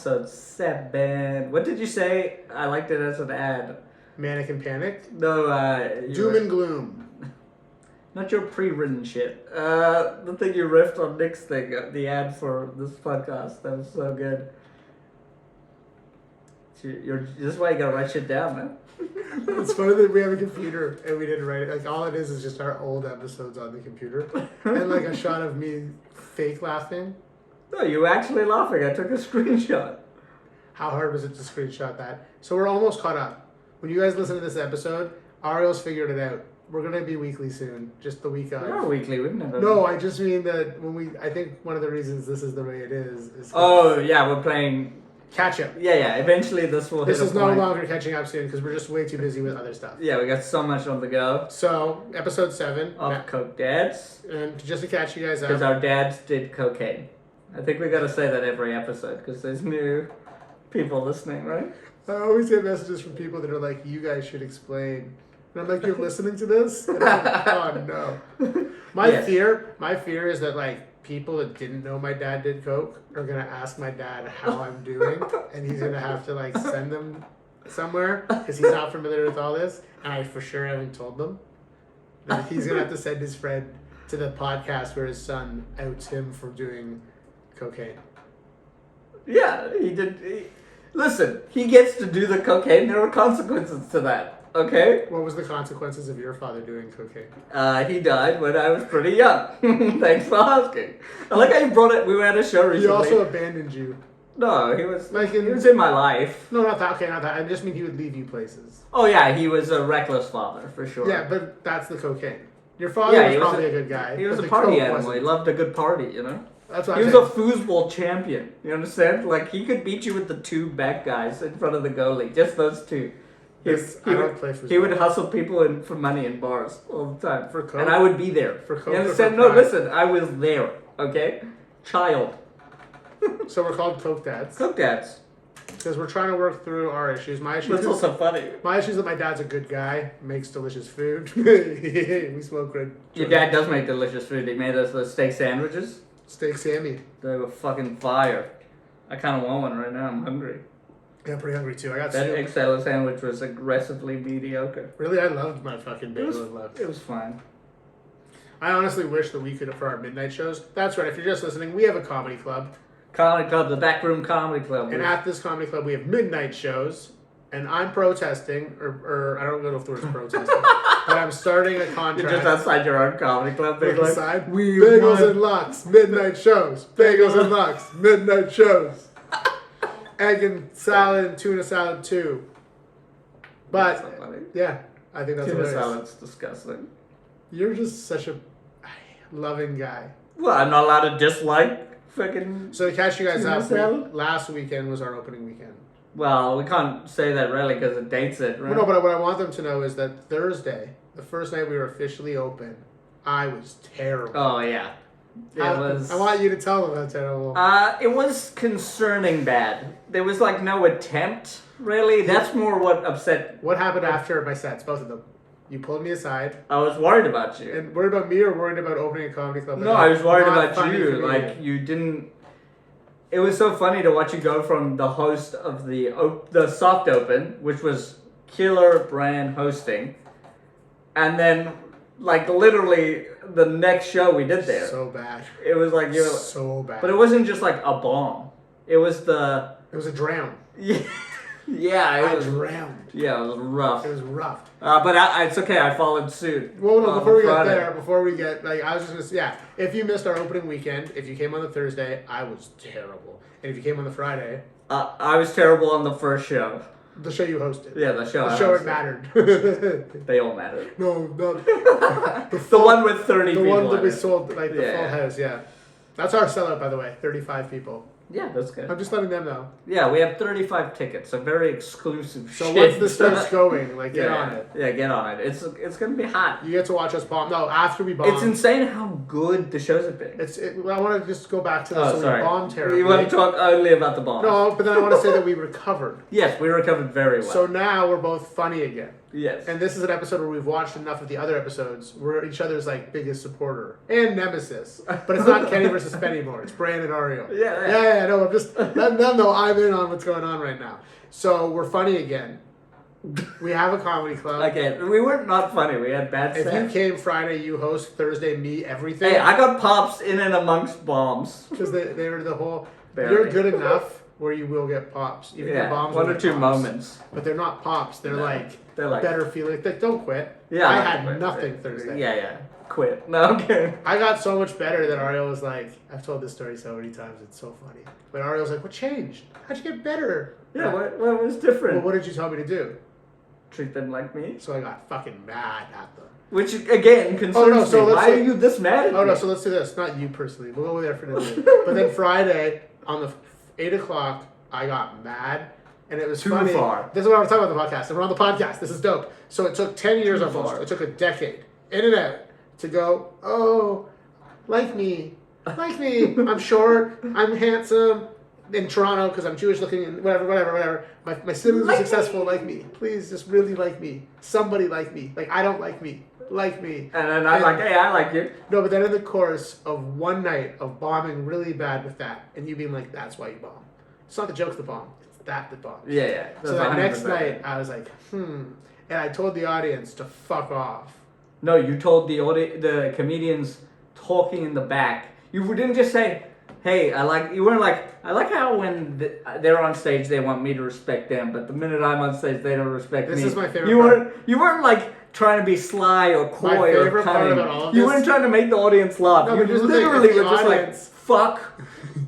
episode 7. What did you say? I liked it as an ad. Manic and Panic? No, Doom and Gloom. Not your pre-written shit. The thing you riffed on Nick's thing, the ad for this podcast. That was so good. This is why you gotta write shit down, man. It's funny that we have a computer and we didn't write it. Like, all it is just our old episodes on the computer. And like a shot of me fake laughing. No, you were actually laughing. I took a screenshot. How hard was it to screenshot that? So we're almost caught up. When you guys listen to this episode, Ariel's figured it out. We're going to be weekly soon. Just the week of. We are weekly. We've never... No, I just mean that I think one of the reasons this is the way it is oh, yeah, we're playing... Catch up. Yeah, eventually this will This hit is no longer catching up soon because we're just way too busy with other stuff. Yeah, we got so much on the go. So, episode 7. Of Coke Dads. And just to catch you guys up. Because our dads did cocaine. I think we got to say that every episode because there's new people listening, right? I always get messages from people that are like, you guys should explain. And I'm like, you're listening to this? And I'm like, oh no. My fear is that like people that didn't know my dad did coke are gonna ask my dad how I'm doing, and he's gonna have to like send them somewhere because he's not familiar with all this, and I for sure haven't told them. That he's gonna have to send his friend to the podcast where his son outs him for doing cocaine. Yeah, he did. Listen, he gets to do the cocaine. There are consequences to that. Okay? What was the consequences of your father doing cocaine? He died when I was pretty young. Thanks for asking. I like how you brought it. We were at a show recently. He also abandoned you. No, he was he was in my life. No, not that. Okay, not that. I just mean he would leave you places. Oh yeah, he was a reckless father for sure. Yeah, but that's the cocaine. Your father was probably a good guy. He was a party animal. He loved a good party, you know. That's what he was a foosball champion. You understand? Like he could beat you with the 2 back guys in front of the goalie. Just those 2. He would hustle people for money in bars all the time. For coke? And I would be there. For coke? You understand? No, listen. I was there. Okay? Child. So we're called Coke Dads. Coke Dads. Because we're trying to work through our issues. My issue That's also funny. My issue is that my dad's a good guy, makes delicious food. We smoke good. Your dad does make delicious food. He made us those steak sandwiches. Steak Sammy. They were fucking fire. I kind of want one right now. I'm hungry. Yeah, I'm pretty hungry too. I got that egg salad sandwich was aggressively mediocre. Really, I loved my fucking bagel and left. It was fine. I honestly wish that we could for our midnight shows. That's right. If you're just listening, we have a comedy club. Comedy club, the Backroom Comedy Club. And at this comedy club, we have midnight shows. And I'm protesting, or I don't know if the word's protesting, but I'm starting a contract. You're just outside your own comedy club. Outside. Bagels and Lux, midnight shows. Bagels and Lux, midnight shows. Egg and salad and tuna salad too. But, that's so funny. Yeah, I think that's tuna hilarious. salad's disgusting. You're just such a loving guy. Well, I'm not allowed to dislike fucking. So to catch you guys tuna up, salad? last weekend was our opening weekend. Well, we can't say that really because it dates it, right? Well, no, but what I want them to know is that Thursday, the first night we were officially open, I was terrible. Oh, yeah. I want you to tell them how terrible. It was concerning bad. There was like no attempt, really. That's more what upset. What happened after my sets? Both of them. You pulled me aside. I was worried about you. And worried about me or worried about opening a comedy club? No, I was worried about you. Like you didn't. It was so funny to watch you go from the host of the soft open, which was killer brand hosting, and then like literally the next show we did there. So bad. It was like so bad. But it wasn't just like a bomb. It was It was a drown. Yeah. Yeah, I drowned. Yeah, it was rough. It was rough. But it's okay. I followed suit. Well, no, before we get I was just gonna say, yeah. If you missed our opening weekend, if you came on the Thursday, I was terrible. And if you came on the Friday, I was terrible on the first show. The show you hosted. Yeah, the show. The show it mattered. They all mattered. No, the one with 30 people. The one that we sold, like the full house. Yeah, that's our sellout, by the way. 35 people. Yeah, that's good. I'm just letting them know. Yeah, we have 35 tickets, a very exclusive So once this starts going, like, get on it. Yeah, get on it. It's going to be hot. You get to watch us bomb. No, after we bomb. It's insane how good the shows have been. I want to just go back to this. Sorry. We bombed terribly. You want to talk only about the bomb? No, but then I want to say that we recovered. Yes, we recovered very well. So now we're both funny again. Yes. And this is an episode where we've watched enough of the other episodes. We're each other's like biggest supporter and nemesis. But it's not Kenny versus Penny anymore. It's Brand and Ariel. Yeah. No, I'm just letting them know I'm in on what's going on right now. So we're funny again. We have a comedy club. Okay, we weren't not funny. We had bad If sex. you came Friday, you host. Thursday, me, everything. Hey, I got pops in and amongst bombs. Because they were the whole... Barely. You're good enough where you will get pops. Even the bombs one or two pops. moments. But they're not pops. They're like better feeling. Like, don't quit. Yeah, I had nothing Thursday. Yeah. Quit. No, okay. I got so much better that Ariel was like, I've told this story so many times, it's so funny. But Ariel's like, what changed? How'd you get better? Yeah, what was different? Well, what did you tell me to do? Treat them like me. So I got fucking mad at them. Which, again, concerns me. Why are you this mad at me? No, so let's do this. Not you personally. We'll go there for today. But then Friday, on the 8 o'clock, I got mad. And it was Too funny. far. This is what I'm talking about the podcast. And we're on the podcast. This is dope. So it took 10 years almost. It took a decade. In and out. To go, oh, like me. I'm short. I'm handsome. In Toronto, because I'm Jewish looking, and whatever. My siblings are successful, like me. Please, just really like me. Somebody like me. Like, I don't like me. Like me. And then I'm like, hey, I like you. No, but then in the course of one night of bombing really bad with that, and you being like, that's why you bomb. It's not the joke's the bomb. It's that bomb. Yeah. So that next night, I was like, And I told the audience to fuck off. No, you told the comedians talking in the back. You didn't just say, hey, you weren't like, I like how when they're on stage, they want me to respect them, but the minute I'm on stage, they don't respect me. This is my favorite part. You weren't like trying to be sly or coy my favorite or cunning. Part about all of you this, weren't trying to make the audience laugh. No, you literally were just like, fuck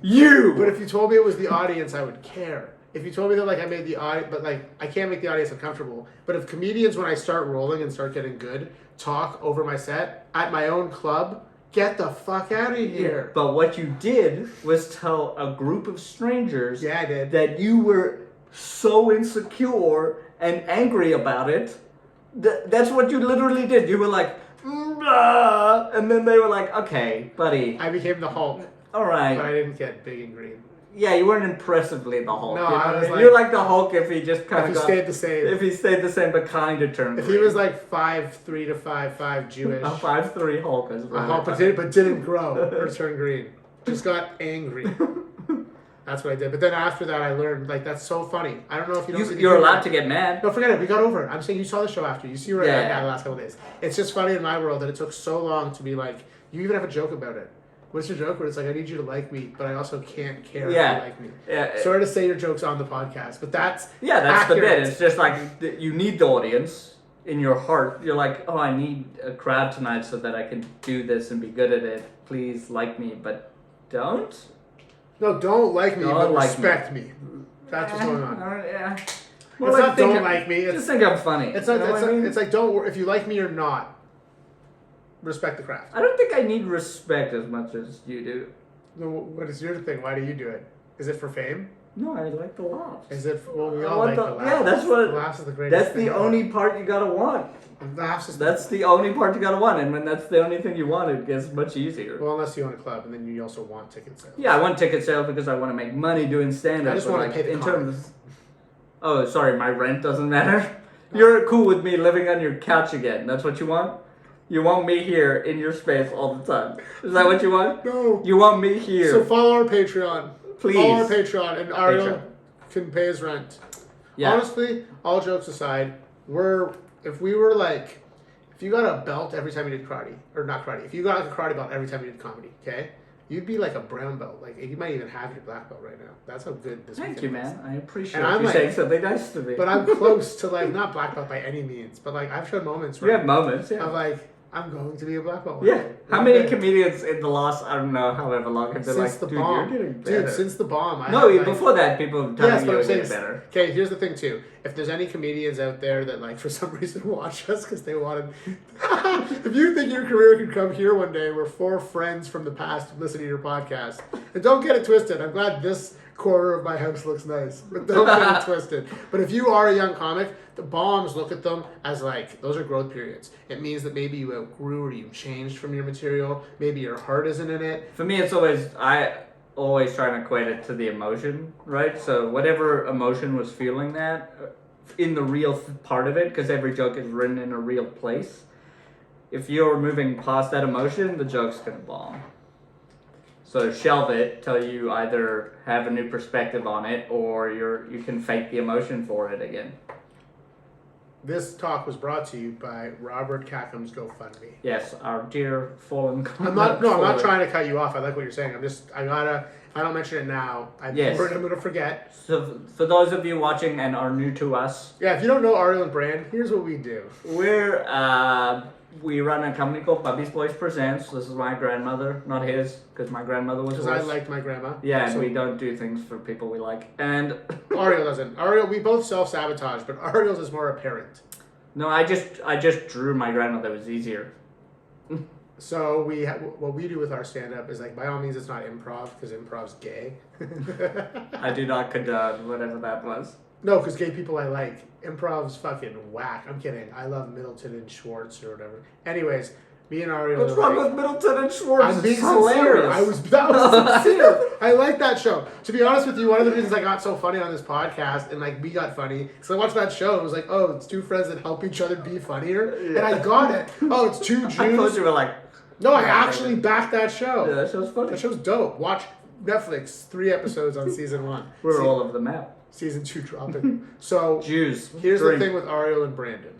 you. But if you told me it was the audience, I would care. If you told me that like I made the audience, but like I can't make the audience uncomfortable. But if comedians, when I start rolling and start getting good, talk over my set at my own club, get the fuck out of here. Yeah, but what you did was tell a group of strangers I did. that you were so insecure and angry about it. That's what you literally did. You were like, blah, and then they were like, okay, buddy. I became the Hulk. All right. But I didn't get big and green. Yeah, you weren't impressively the Hulk. No, you know? I was like... You're like the Hulk if he just kind of stayed the same. If he stayed the same but kind of turned If green. he was like 5'3" to 5'5" Jewish. A 5'3" Hulk as well. A Hulk, but didn't grow or turn green. Just got angry. That's what I did. But then after that, I learned, like, that's so funny. I don't know if you know... You're allowed to get mad. No, forget it. We got over it. I'm saying you saw the show after. You see where I am now the last couple of days. It's just funny in my world that it took so long to be like, you even have a joke about it. What's your joke where it's like, I need you to like me, but I also can't care if you like me. Yeah. Sorry to say your joke's on the podcast, but that's that's accurate. the bit. It's just like you need the audience in your heart. You're like, oh, I need a crowd tonight so that I can do this and be good at it. Please like me, but don't. No, don't like me, but like respect me. That's what's going on. Yeah. Well, it's not don't like me. Just think I'm funny. It's not. It's like don't. If you like me or not, respect the craft. I don't think I need respect as much as you do. No, what is your thing? Why do you do it? Is it for fame? No, I like the laughs. Is it? Well, we all like the laughs. Yeah, that's what. The laughs is the greatest. That's the only part you gotta want. That's the only part you gotta want, and when that's the only thing you want, it gets much easier. Well, unless you own a club, and then you also want ticket sales. Yeah, I want ticket sales because I want to make money doing stand-up. I just want to pay the terms. Oh, sorry, my rent doesn't matter. You're cool with me living on your couch again. That's what you want? You want me here in your space all the time. Is that what you want? No. You want me here. So follow our Patreon. Please. Follow our Patreon, and Ariel can pay his rent. Yeah. Honestly, all jokes aside, if you got a belt every time you did karate, or not karate, if you got like a karate belt every time you did comedy, okay? You'd be like a brown belt. Like, you might even have your black belt right now. That's how good this Thank you, man. I appreciate you like, saying something nice to me. But I'm close to, like, not black belt by any means, but, like, I've shown moments where... You have moments, yeah. Of, like, I'm going to be a black belt. Yeah. How many comedians in the last, I don't know, however long have been like, dude, you're getting better. Dude, since the bomb. Before that, people tell me you're getting better. Okay, here's the thing, too. If there's any comedians out there that, like, for some reason watch us because they wanted... if you think your career could come here one day, we're 4 friends from the past listening to your podcast. And don't get it twisted. I'm glad this corner of my house looks nice. But don't get it twisted. But if you are a young comic, the bombs look at them as like, those are growth periods. It means that maybe you outgrew or you changed from your material. Maybe your heart isn't in it. For me, it's I always try and equate it to the emotion, right? So whatever emotion was fueling that in the real part of it, because every joke is written in a real place. If you're moving past that emotion, the joke's gonna bomb. So shelve it till you either have a new perspective on it or you can fake the emotion for it again. This talk was brought to you by Robert Khakham's GoFundMe. Yes, our dear fallen. I'm not trying to cut you off. I like what you're saying. If I don't mention it now, I'm going to forget. So for those of you watching and are new to us. Yeah, if you don't know Ariel and Brand, here's what we do. We run a company called Bubby's Boys Presents. This is my grandmother, not his, because my grandmother was because I liked my grandma. Yeah, and we don't do things for people we like. And Ariel doesn't. Ariel, we both self-sabotage, but Ariel's is more apparent. No, I just drew my grandmother. It was easier. So what we do with our stand-up is, like, by all means, it's not improv, because improv's gay. I do not condone whatever that was. No, because gay people I like. Improv's fucking whack. I'm kidding. I love Middleton and Schwartz or whatever. Anyways, me and Ariel. What's wrong with Middleton and Schwartz? I'm being hilarious. That was sincere. I like that show. To be honest with you, one of the reasons I got so funny on this podcast, and like we got funny, because I watched that show. It was like, oh, it's two friends that help each other be funnier, and I got it. Oh, it's two Jews. I thought you were like. No, I actually backed that show. Yeah, that show's funny. That show's dope. Watch Netflix. 3 episodes on season 1. We're all over the map. Season 2 dropping. So Jews. Here's the thing with Ariel and Brandon.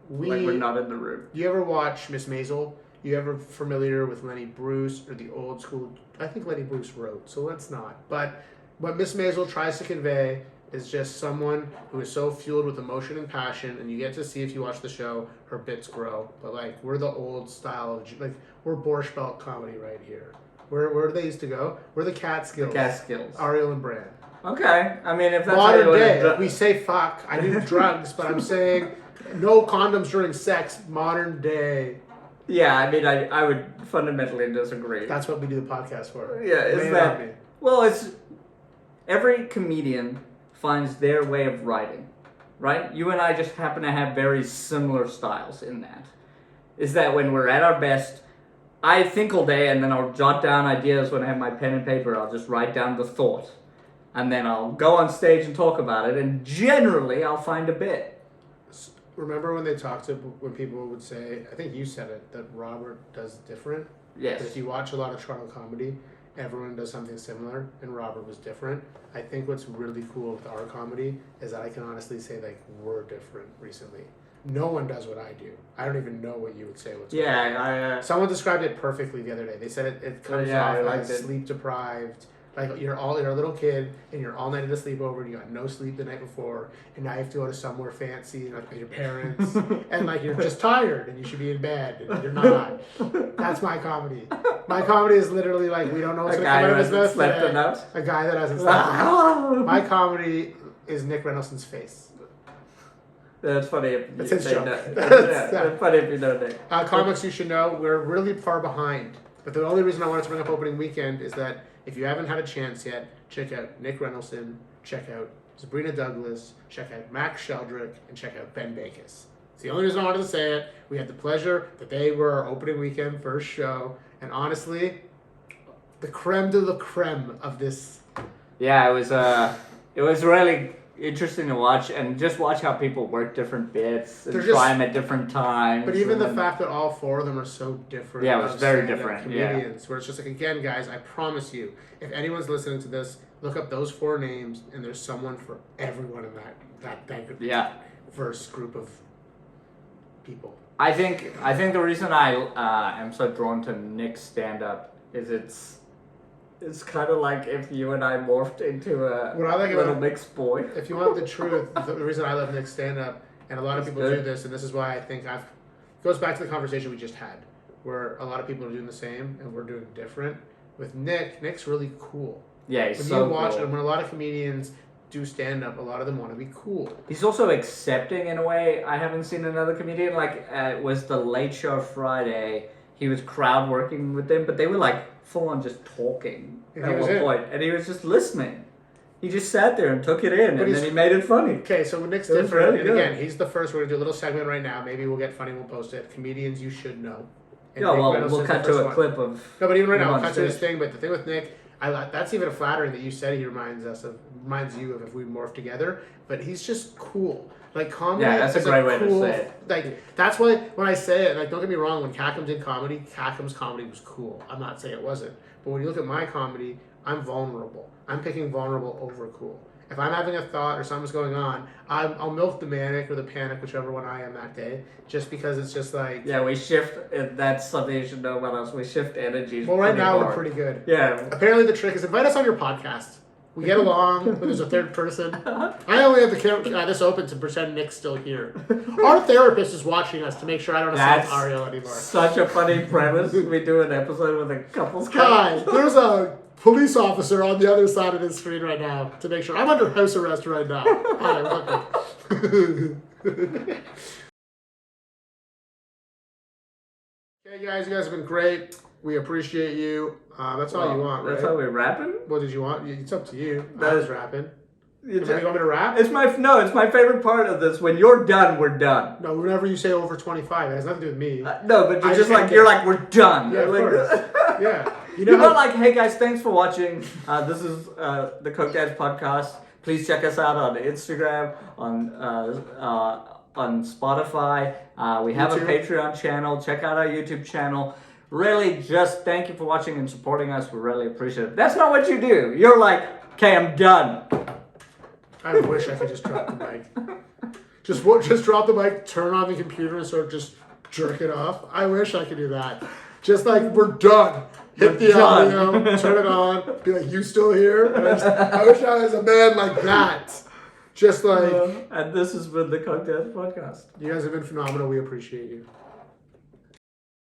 We're not in the room. You ever watch Miss Maisel? You ever familiar with Lenny Bruce or the old school? I think Lenny Bruce wrote, so let's not. But what Miss Maisel tries to convey is just someone who is so fueled with emotion and passion, and you get to see, if you watch the show, her bits grow. But like, we're the old style of, like, we're Borscht Belt comedy right here. Where do they used to go? We're the Catskills. The Catskills. Ariel and Brand. Okay, I mean, if that's modern how you day, we say fuck. I do drugs, but I'm saying no condoms during sex. Modern day. Yeah, I mean, I would fundamentally disagree. That's what we do the podcast for. Yeah, is that? Well, it's every comedian finds their way of writing, right? You and I just happen to have very similar styles in that. Is that when we're at our best, I think all day and then I'll jot down ideas when I have my pen and paper. I'll just write down the thought. And then I'll go on stage and talk about it, and generally I'll find a bit. Remember when people would say, I think you said it, that Robert does different? Yes. That if you watch a lot of Toronto comedy, everyone does something similar, and Robert was different. I think what's really cool with our comedy is that I can honestly say, like, we're different recently. No one does what I do. I don't even know what you would say. Someone described it perfectly the other day. They said it comes off as sleep deprived. Like, you're a little kid, and you're all night at a sleepover, and you got no sleep the night before, and now you have to go to somewhere fancy, like with your parents, and like you're just tired, and you should be in bed, and you're not. That's my comedy. My comedy is literally like, we don't know what's going to come out of his mouth today. A guy that hasn't slept enough. My comedy is Nick Renelson's face. That's funny if you say that. That's funny if you know that. Comics you should know, we're really far behind. But the only reason I wanted to bring up opening weekend is that if you haven't had a chance yet, check out Nick Renelson, check out Sabrina Douglas, check out Max Sheldrick, and check out Ben Bacus. It's the only reason I wanted to say it. We had the pleasure that they were our opening weekend first show, and honestly, the creme de la creme of this. Yeah, it was really interesting to watch, and just watch how people work different bits and try them at different times. But even the fact that all 4 of them are so different. Yeah, it was very different. Comedians, where it's just like, again, guys, I promise you, if anyone's listening to this, look up those 4 names, and there's someone for everyone in that diverse group of people. I think the reason I am so drawn to Nick's stand-up is it's kind of like if you and I morphed into a little mixed boy. If you want the truth, the reason I love Nick's stand-up, and a lot of people do this, and this is why I think goes back to the conversation we just had, where a lot of people are doing the same, and we're doing different. With Nick's really cool. Yeah, he's when you watch it, when a lot of comedians do stand-up, a lot of them want to be cool. He's also accepting in a way I haven't seen another comedian. Like, it was the Late Show Friday. He was crowd working with them, but they were like full on just talking at one point, and he was just listening. He just sat there and took it in, and then he made it funny. Okay, so Nick's different, and again, he's the first. We're gonna do a little segment right now. Maybe we'll get funny. We'll post it. Comedians you should know. And we'll cut to a clip of. No, but even right now, we'll cut to his thing. But the thing with Nick, That's even flattering that you said he reminds you of if we morph together. But he's just cool. Like comedy. Yeah, that's a great way to say it. Like that's why when I say it, like don't get me wrong, when Khakham did comedy, Khakham's comedy was cool. I'm not saying it wasn't. But when you look at my comedy, I'm vulnerable. I'm picking vulnerable over cool. If I'm having a thought or something's going on, I'll milk the manic or the panic, whichever one I am that day, just because it's just like... Yeah, we shift... That's something you should know about us. We shift energies. Well, right now we're pretty good. Yeah. Apparently the trick is invite us on your podcast. We get along, but there's a third person. I only have the camera this open to pretend Nick's still here. Our therapist is watching us to make sure I don't assault Ariel anymore. Such a funny premise. We do an episode with a couple's Hi, there's a police officer on the other side of the screen right now to make sure. I'm under house arrest right now. Hi, welcome. Okay, guys, you guys have been great. We appreciate you. That's all you want, right? That's how we're rapping? What did you want? It's up to you. I was rapping. You want me to rap? It's my favorite part of this. When you're done, we're done. No, whenever you say over 25, it has nothing to do with me. No, but you're just like, you're like, we're done. Yeah, like, of course. Yeah. You're not like, hey guys, thanks for watching. This is the Coke Dads podcast. Please check us out on Instagram, on Spotify. We have a Patreon channel. Check out our YouTube channel. Really, just thank you for watching and supporting us. We really appreciate it. That's not what you do. You're like, okay, I'm done. I wish I could just drop the mic. Just drop the mic, turn on the computer, and sort of just jerk it off. I wish I could do that. Just like, we're done. Hit the audio, turn it on, be like, you still here? And I wish I was a man like that. Just like... and this has been the Coke Dads podcast. You guys have been phenomenal. We appreciate you.